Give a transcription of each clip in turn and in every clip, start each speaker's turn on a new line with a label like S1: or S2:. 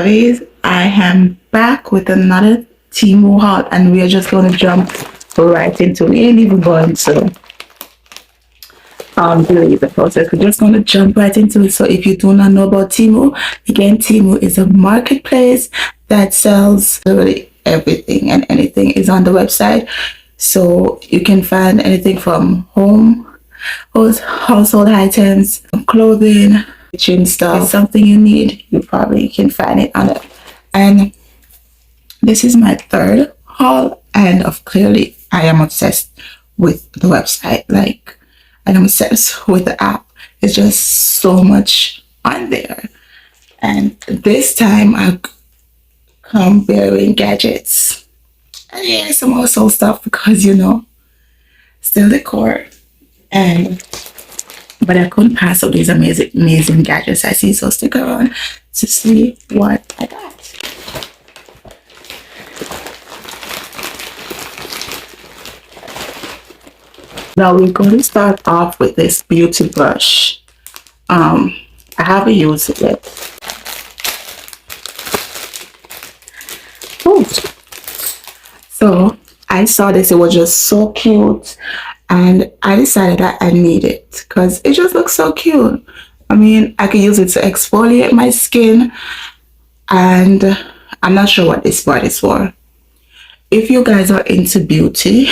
S1: guys, I am back with another Temu Haul, and we are just going to jump right into it. We ain't even going to delay the process. We're just going to jump right into it. So if you do not know about Temu, again, Temu is a marketplace that sells literally everything and anything is on the website. So you can find anything from household items, clothing, kitchen stuff. If something you need, you probably can find it on it. And this is my third haul, and clearly I am obsessed with the website. Like, I am obsessed with the app. It's just so much on there. And this time I come bearing gadgets. And yeah, some household stuff because, still decor. But I couldn't pass up these amazing gadgets I see. So stick around to see what I got. Now we're going to start off with this beauty brush. I haven't used it yet. Ooh. So I saw this, it was just so cute, and I decided that I need it because it just looks so cute. I mean, I can use it to exfoliate my skin, and I'm not sure what this part is for. If you guys are into beauty,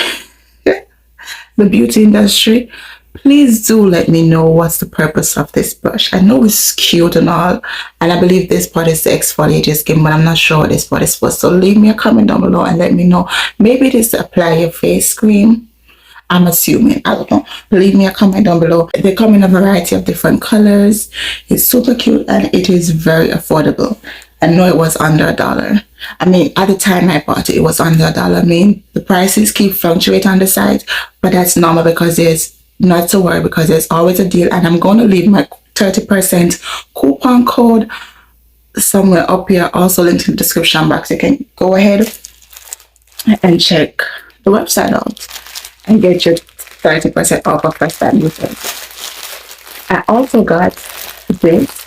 S1: the beauty industry, please do let me know what's the purpose of this brush. I know it's cute and all, and I believe this part is to exfoliate your skin, but I'm not sure what this part is for. So leave me a comment down below and let me know. Maybe it is to apply your face cream. I'm assuming. I don't know. Leave me a comment down below. They come in a variety of different colors. It's super cute and it is very affordable. I know it was under $1. I mean, at the time I bought it, it was under $1. I mean, the prices keep fluctuating on the site, but that's normal because there's not to worry because there's always a deal. And I'm going to leave my 30% coupon code somewhere up here, also linked in the description box. You can go ahead and check the website out and get your 30% off of first time users. I also got this.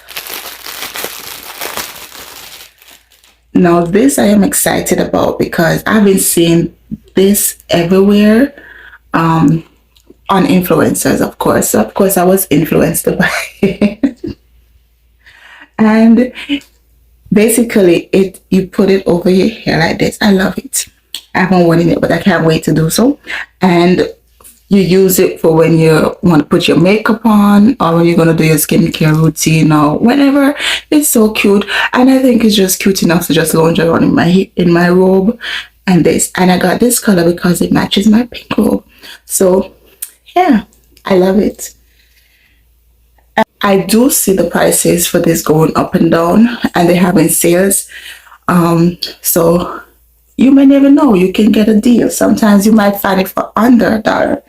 S1: Now this I am excited about because I've been seeing this everywhere on influencers, of course. So of course I was influenced by it. And basically you put it over your hair like this. I love it. I haven't worn it, but I can't wait to do so. And you use it for when you want to put your makeup on or when you're going to do your skincare routine or whenever. It's so cute, and I think it's just cute enough to just lounge around in my robe. And I got this color because it matches my pink robe. So yeah, I love it. I do see the prices for this going up and down, and they have in sales. So you may never know, you can get a deal. Sometimes you might find it for under $1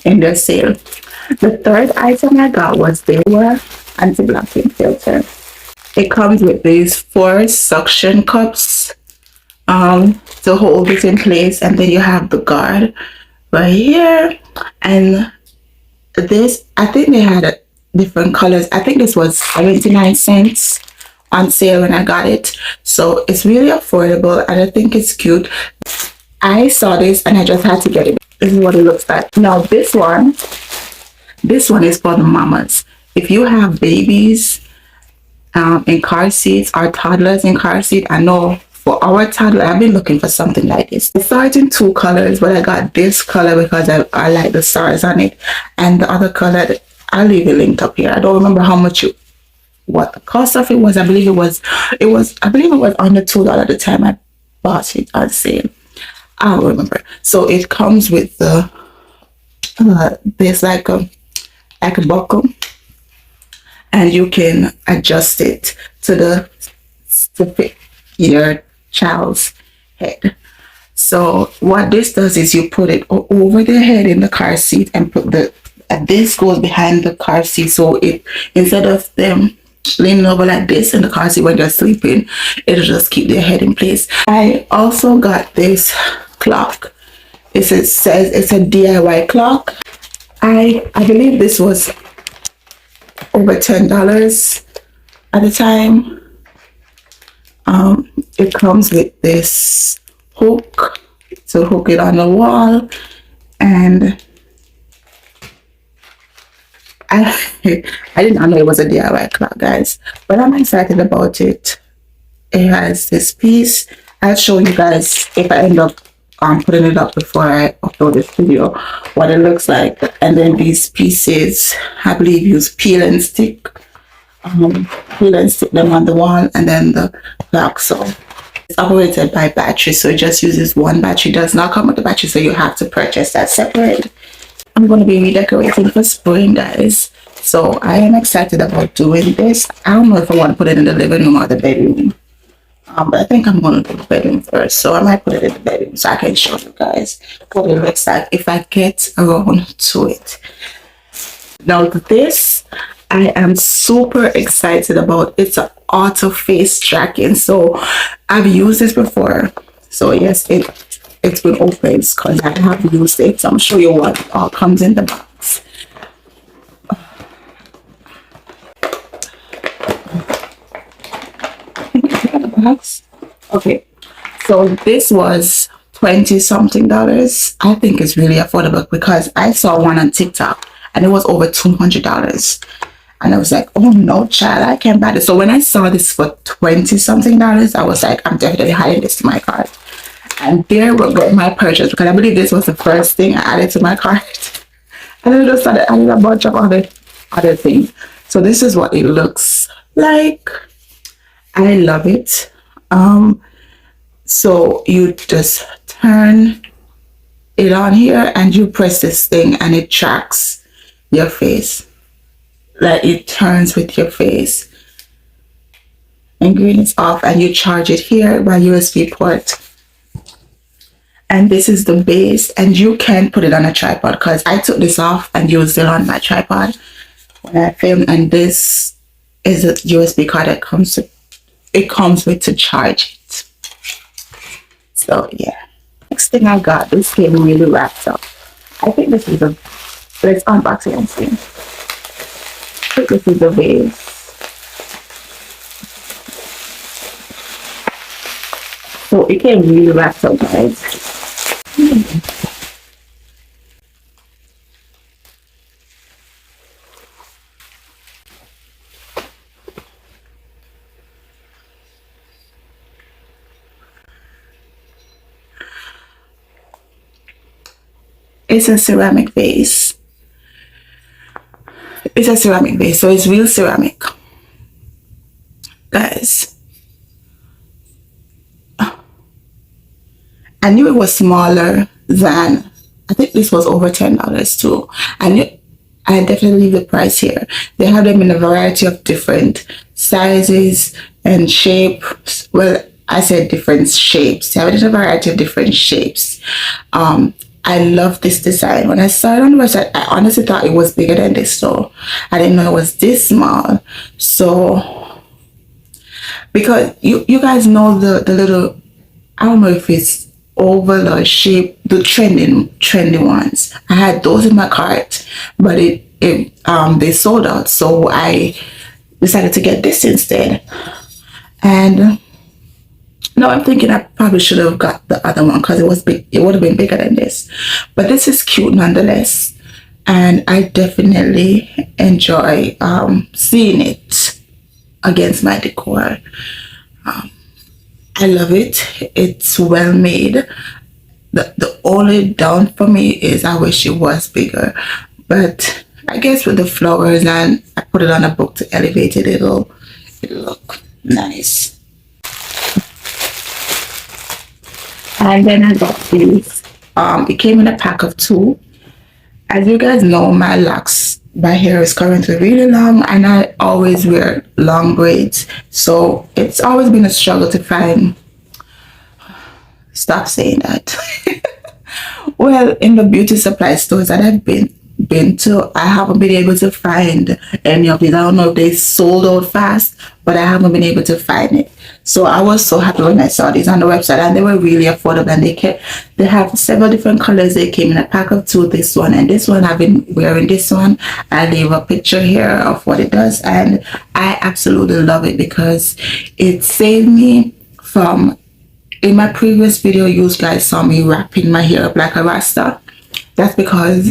S1: in their sale. The third item I got was the anti-blocking filter. It comes with these 4 suction cups to hold it in place, and then you have the guard right here. And this, I think they had different colors. I think this was 79 cents on sale when I got it. So it's really affordable and I think it's cute. I saw this and I just had to get it. This is what it looks like. Now this one is for the mamas. If you have babies in car seats or toddlers in car seat, I know for our toddler, I've been looking for something like this. I saw it in 2 colors, but I got this color because I like the stars on it, and the other color, I'll leave it linked up here. I don't remember what the cost of it was. I believe it was under $2 at the time I bought it on sale. I don't remember. So it comes with the there's like a buckle, and you can adjust it to fit your child's head. So what this does is you put it over their head in the car seat and put this goes behind the car seat, so it, instead of them leaning over like this in the car seat when they're sleeping, it'll just keep their head in place. I also got this clock. It says it's a DIY clock. I believe this was over $10 at the time. It comes with this hook to hook it on the wall, and I I did not know it was a DIY clock, guys, but I'm excited about it. It has this piece. I'll show you guys if I end up putting it up before I upload this video, what it looks like. And then these pieces, I believe, use peel and stick them on the wall, and then the clock. So it's operated by battery, so it just uses one battery. It does not come with the battery, so you have to purchase that separate. I'm going to be redecorating for spring, guys. So I am excited about doing this. I don't know if I want to put it in the living room or the bedroom. But I think I'm going to do the bedroom first. So I might put it in the bedroom so I can show you guys what it looks like if I get around to it. Now this, I am super excited about. It's an auto face tracking. So I've used this before. So yes, it's been opened because I have used it. So I'm show you what all comes in the box. Okay, so this was 20 something dollars. I think it's really affordable because I saw one on TikTok and it was over $200. And I was like, oh no, child, I can't buy this. So when I saw this for 20 something dollars, I was like, I'm definitely adding this to my cart. And there will go my purchase, because I believe this was the first thing I added to my cart. And then I just started adding a bunch of other things. So this is what it looks like. I love it. So you just turn it on here and you press this thing and it tracks your face. Like it turns with your face. And green is off, and you charge it here by USB port. And this is the base, and you can put it on a tripod because I took this off and used it on my tripod when I filmed. And this is a USB card that comes with to charge it. So yeah. Next thing I got, this came really wrapped up. I think this is let's unbox it and see. I think this is the base. So it came really wrapped up, guys. It's a ceramic base. It's a ceramic base, so it's real ceramic, guys. I knew it was smaller than, I think this was over $10 too. I definitely leave the price here. They have them in a variety of different sizes and shapes. Well, I said different shapes. They have it in a variety of different shapes. I love this design. When I saw it on the website, I honestly thought it was bigger than this, so I didn't know it was this small. So, because you guys know the little, I don't know if it's oval or shape, the trendy ones. I had those in my cart, but they sold out, so I decided to get this instead. And no, I'm thinking I probably should have got the other one because it was big. It would have been bigger than this. But this is cute nonetheless. And I definitely enjoy seeing it against my decor. I love it. It's well made. The only down for me is I wish it was bigger. But I guess with the flowers and I put it on a book to elevate it, it'll look nice. And then I got these. It came in a pack of 2. As you guys know, my hair is currently really long, and I always wear long braids. So it's always been a struggle to find. Stop saying that. Well, in the beauty supply stores that I've been to, I haven't been able to find any of these. I don't know if they sold out fast, but I haven't been able to find it. So I was so happy when I saw these on the website, and they were really affordable, and they have several different colors. They came in a pack of 2, this one and this one. I've been wearing this one. I leave a picture here of what it does, and I absolutely love it because it saved me from in my previous video, you guys saw me wrapping my hair up like a rasta. That's because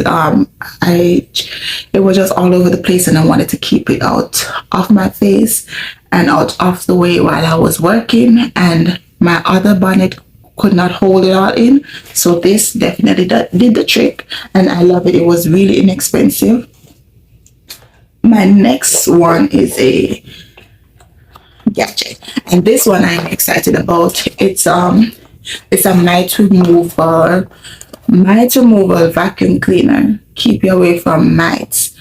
S1: it was just all over the place, and I wanted to keep it out of my face and out of the way while I was working, and my other bonnet could not hold it all in. So this definitely did the trick, and I love it. It was really inexpensive. My next one is a gadget, and this one I'm excited about. It's a mite removal vacuum cleaner. Keep you away from mites.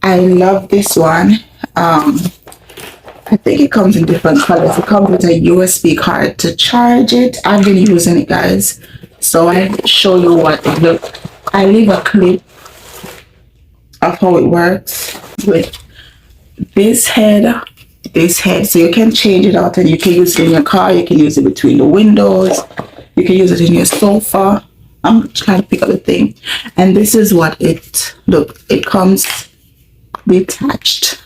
S1: I love this one. I think it comes in different colors. It comes with a USB card to charge it. I've been using it, guys, so I'll show you what it looks. I leave a clip of how it works with this head, so you can change it out, and you can use it in your car, you can use it between the windows, you can use it in your sofa. I'm trying to pick up the thing, and this is what it looks. It comes detached.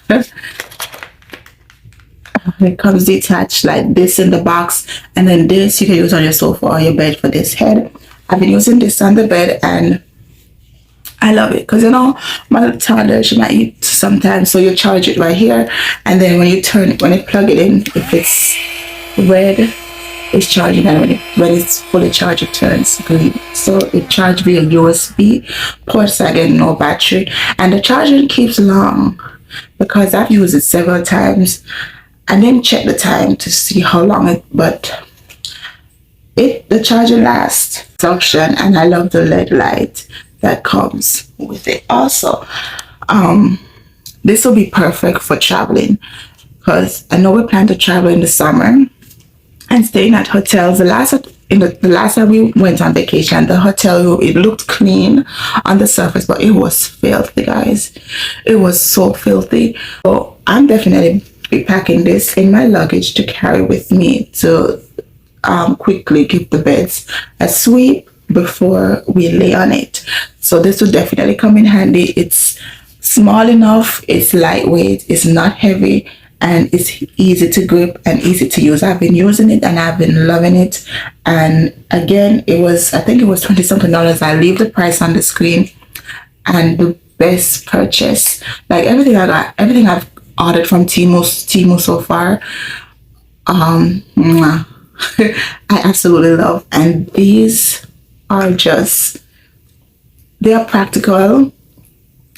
S1: It comes detached like this in the box, and then this you can use on your sofa or your bed for this head. I've been using this on the bed, and I love it because, you know, my little toddler, she might eat sometimes, so you charge it right here, and then when you plug it in, if it's red, it's charging, and when it's fully charged, it turns green. So it charged via USB port, so again, no battery, and the charging keeps long because I've used it several times. I didn't check the time to see how long but the charger lasts. Function, and I love the LED light that comes with it. Also, this will be perfect for traveling because I know we plan to travel in the summer and staying at hotels. The last time we went on vacation, the hotel room, it looked clean on the surface, but it was filthy, guys. It was so filthy. So I'm definitely be packing this in my luggage to carry with me to quickly give the beds a sweep before we lay on it. So this will definitely come in handy. It's small enough, it's lightweight, it's not heavy, and it's easy to grip and easy to use. I've been using it and I've been loving it. And again, I think it was $20 something. I leave the price on the screen. And the best purchase, like everything I've ordered from Temu so far, I absolutely love. And these are they're practical.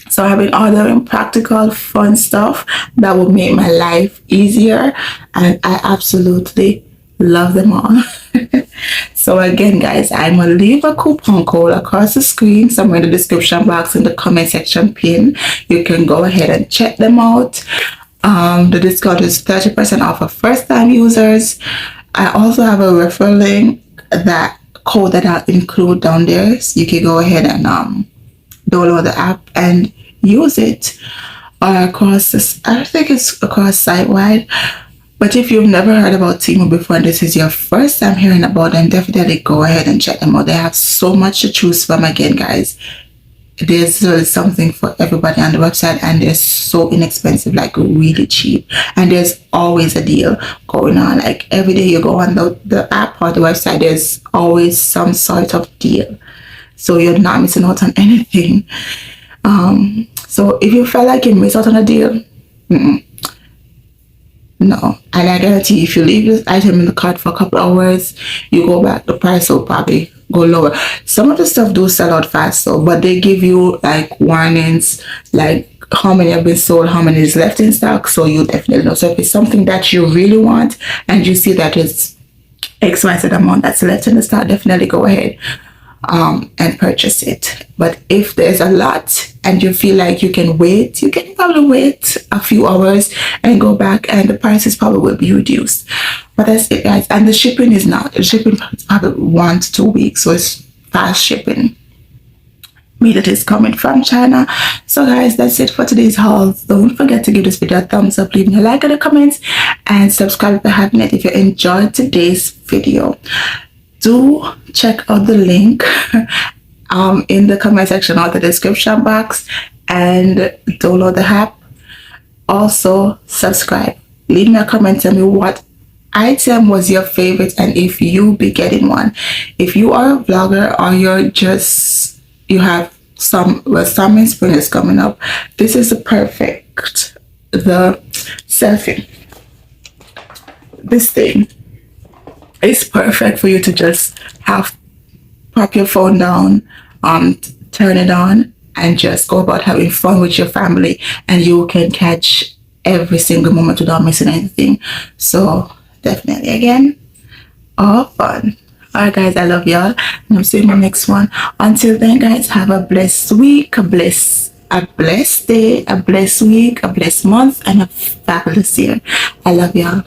S1: So I've been ordering practical, fun stuff that will make my life easier, and I absolutely love them all. So again, guys, I'm gonna leave a coupon code across the screen somewhere in the description box, in the comment section pin. You can go ahead and check them out. The discount is 30% off for first-time users. I also have a referral link, that code that I'll include down there. So you can go ahead and download the app and use it across I think it's across site-wide. But if you've never heard about Temu before and this is your first time hearing about them, definitely go ahead and check them out. They have so much to choose from. Again, guys, there's something for everybody on the website, and they're so inexpensive, like really cheap, and there's always a deal going on. Like every day you go on the app or the website, there's always some sort of deal, so you're not missing out on anything. So if you feel like you miss out on a deal, no. And I guarantee if you leave this item in the cart for a couple hours, you go back, the price will probably go lower. Some of the stuff do sell out fast though, but they give you like warnings, like how many have been sold, how many is left in stock, so you definitely know. So if it's something that you really want and you see that it's XYZ amount that's left in the stock, definitely go ahead and purchase it. But if there's a lot and you feel like you can wait, you can probably wait a few hours and go back, and the prices probably will be reduced. But that's it, guys. And the shipping is probably 1 to 2 weeks, so it's fast shipping. Me that is coming from China. So guys, that's it for today's haul. Don't forget to give this video a thumbs up, leave me a like in the comments, and subscribe if you haven't yet if you enjoyed today's video. Do check out the link in the comment section or the description box, and download the app. Also subscribe. leave me a comment, tell me what item was your favorite and if you be getting one. If you are a vlogger or you have summer and spring is coming up, this is the perfect, the selfie, this thing is perfect for you to just have, pop your phone down, turn it on, and just go about having fun with your family, and you can catch every single moment without missing anything. So definitely, again, all fun. Alright guys, I love y'all, and I'm seeing my next one. Until then guys, have a blessed week, a blessed day, a blessed week, a blessed month, and a fabulous year. I love y'all.